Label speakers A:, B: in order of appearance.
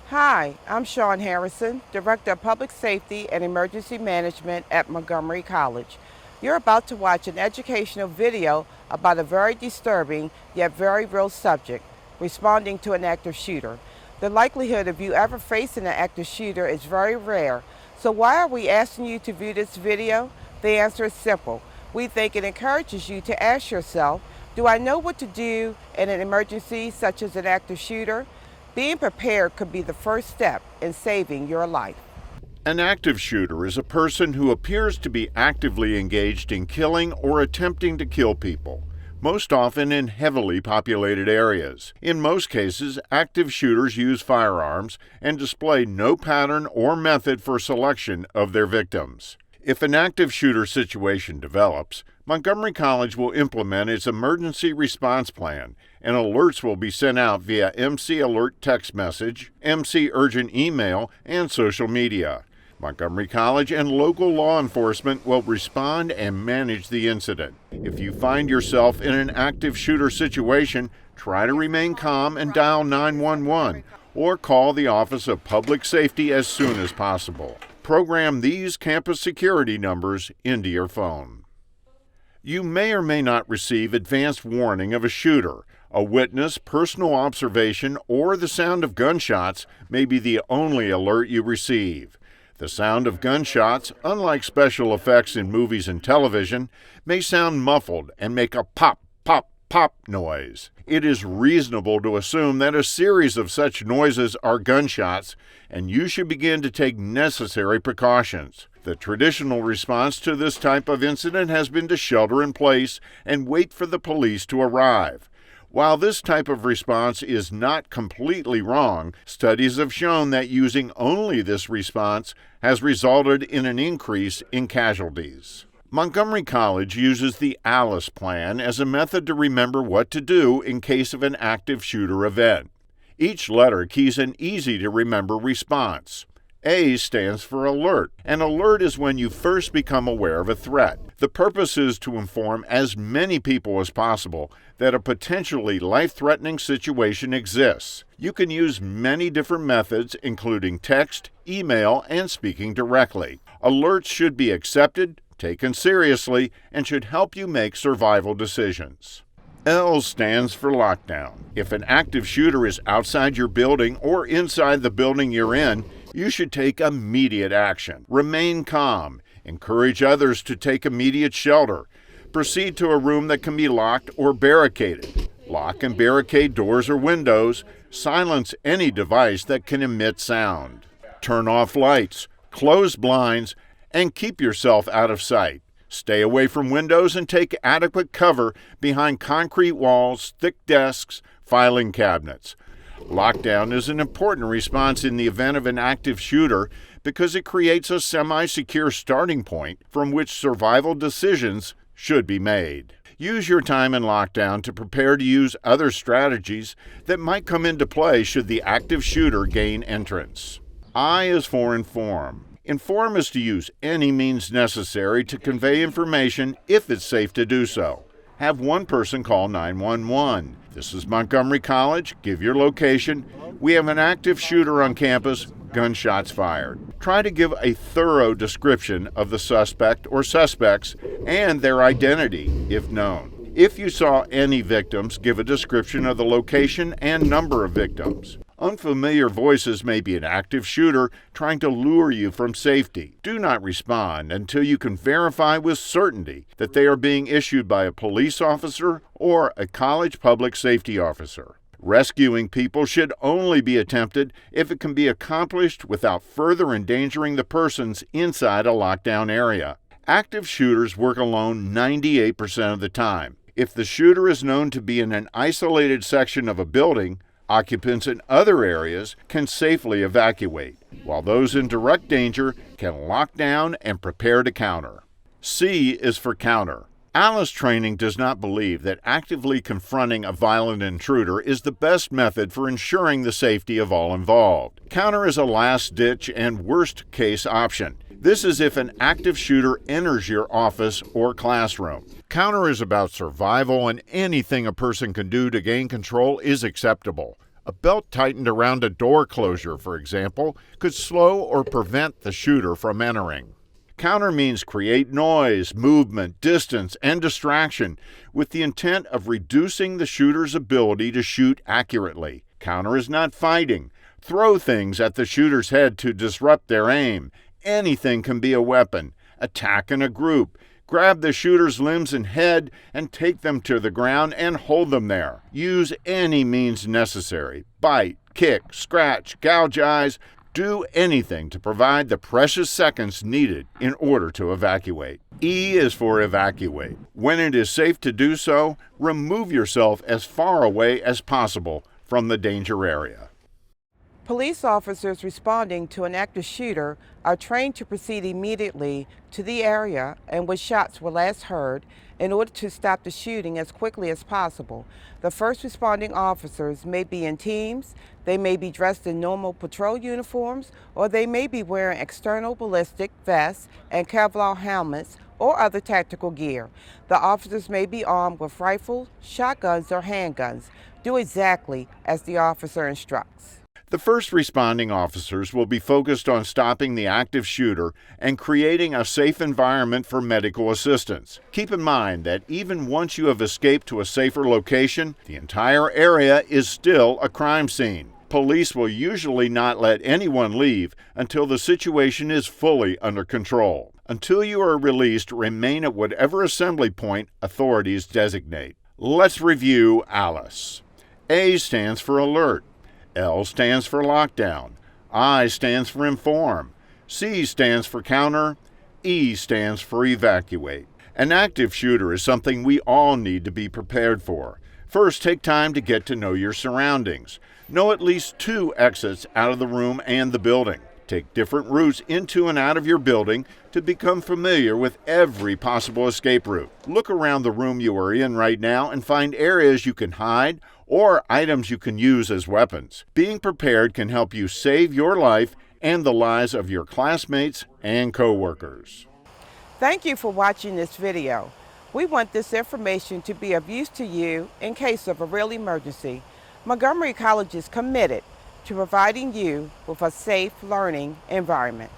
A: Hi, I'm Sean Harrison, Director of Public Safety and Emergency Management at Montgomery College. You're about to watch an educational video about a very disturbing yet very real subject, responding to an active shooter. The likelihood of you ever facing an active shooter is very rare. So why are we asking you to view this video? The answer is simple. We think it encourages you to ask yourself, do I know what to do in an emergency such as an active shooter? Being prepared could be the first step in saving your life.
B: An active shooter is a person who appears to be actively engaged in killing or attempting to kill people, most often in heavily populated areas. In most cases, active shooters use firearms and display no pattern or method for selection of their victims. If an active shooter situation develops, Montgomery College will implement its emergency response plan, and alerts will be sent out via MC Alert text message, MC Urgent email, and social media. Montgomery College and local law enforcement will respond and manage the incident. If you find yourself in an active shooter situation, try to remain calm and dial 911 or call the Office of Public Safety as soon as possible. Program these campus security numbers into your phone. You may or may not receive advanced warning of a shooter. A witness, personal observation, or the sound of gunshots may be the only alert you receive. The sound of gunshots, unlike special effects in movies and television, may sound muffled and make a pop, pop, pop noise. It is reasonable to assume that a series of such noises are gunshots, and you should begin to take necessary precautions. The traditional response to this type of incident has been to shelter in place and wait for the police to arrive. While this type of response is not completely wrong, studies have shown that using only this response has resulted in an increase in casualties. Montgomery College uses the A.L.I.C.E plan as a method to remember what to do in case of an active shooter event. Each letter keys an easy-to-remember response. A stands for alert. An alert is when you first become aware of a threat. The purpose is to inform as many people as possible that a potentially life-threatening situation exists. You can use many different methods, including text, email, and speaking directly. Alerts should be accepted, taken seriously, and should help you make survival decisions. L stands for lockdown. If an active shooter is outside your building or inside the building you're in, you should take immediate action. Remain calm. Encourage others to take immediate shelter. Proceed to a room that can be locked or barricaded. Lock and barricade doors or windows. Silence any device that can emit sound. Turn off lights. Close blinds, and keep yourself out of sight. Stay away from windows and take adequate cover behind concrete walls, thick desks, filing cabinets. Lockdown is an important response in the event of an active shooter because it creates a semi-secure starting point from which survival decisions should be made. Use your time in lockdown to prepare to use other strategies that might come into play should the active shooter gain entrance. I is for inform. Inform is to use any means necessary to convey information if it's safe to do so. Have one person call 911. This is Montgomery College. Give your location. We have an active shooter on campus. Gunshots fired. Try to give a thorough description of the suspect or suspects and their identity, if known. If you saw any victims, give a description of the location and number of victims. Unfamiliar voices may be an active shooter trying to lure you from safety. Do not respond until you can verify with certainty that they are being issued by a police officer or a college public safety officer. Rescuing people should only be attempted if it can be accomplished without further endangering the persons inside a lockdown area. Active shooters work alone 98% of the time. If the shooter is known to be in an isolated section of a building, occupants in other areas can safely evacuate, while those in direct danger can lock down and prepare to counter. C is for counter. A.L.I.C.E training does not believe that actively confronting a violent intruder is the best method for ensuring the safety of all involved. Counter is a last-ditch and worst-case option. This is if an active shooter enters your office or classroom. Counter is about survival, and anything a person can do to gain control is acceptable. A belt tightened around a door closure, for example, could slow or prevent the shooter from entering. Counter means create noise, movement, distance, and distraction with the intent of reducing the shooter's ability to shoot accurately. Counter is not fighting. Throw things at the shooter's head to disrupt their aim. Anything can be a weapon. Attack in a group. Grab the shooter's limbs and head and take them to the ground and hold them there. Use any means necessary. Bite, kick, scratch, gouge eyes. Do anything to provide the precious seconds needed in order to evacuate. E is for evacuate. When it is safe to do so, remove yourself as far away as possible from the danger area.
A: Police officers responding to an active shooter are trained to proceed immediately to the area in which shots were last heard in order to stop the shooting as quickly as possible. The first responding officers may be in teams, they may be dressed in normal patrol uniforms, or they may be wearing external ballistic vests and Kevlar helmets or other tactical gear. The officers may be armed with rifles, shotguns, or handguns. Do exactly as the officer instructs.
B: The first responding officers will be focused on stopping the active shooter and creating a safe environment for medical assistance. Keep in mind that even once you have escaped to a safer location, the entire area is still a crime scene. Police will usually not let anyone leave until the situation is fully under control. Until you are released, remain at whatever assembly point authorities designate. Let's review A.L.I.C.E. A stands for alert. L stands for lockdown. I stands for inform. C stands for counter. E stands for evacuate. An active shooter is something we all need to be prepared for. First, take time to get to know your surroundings. Know at least 2 exits out of the room and the building. Take different routes into and out of your building to become familiar with every possible escape route. Look around the room you are in right now and find areas you can hide or items you can use as weapons. Being prepared can help you save your life and the lives of your classmates and co-workers.
A: Thank you for watching this video. We want this information to be of use to you in case of a real emergency. Montgomery College is committed to providing you with a safe learning environment.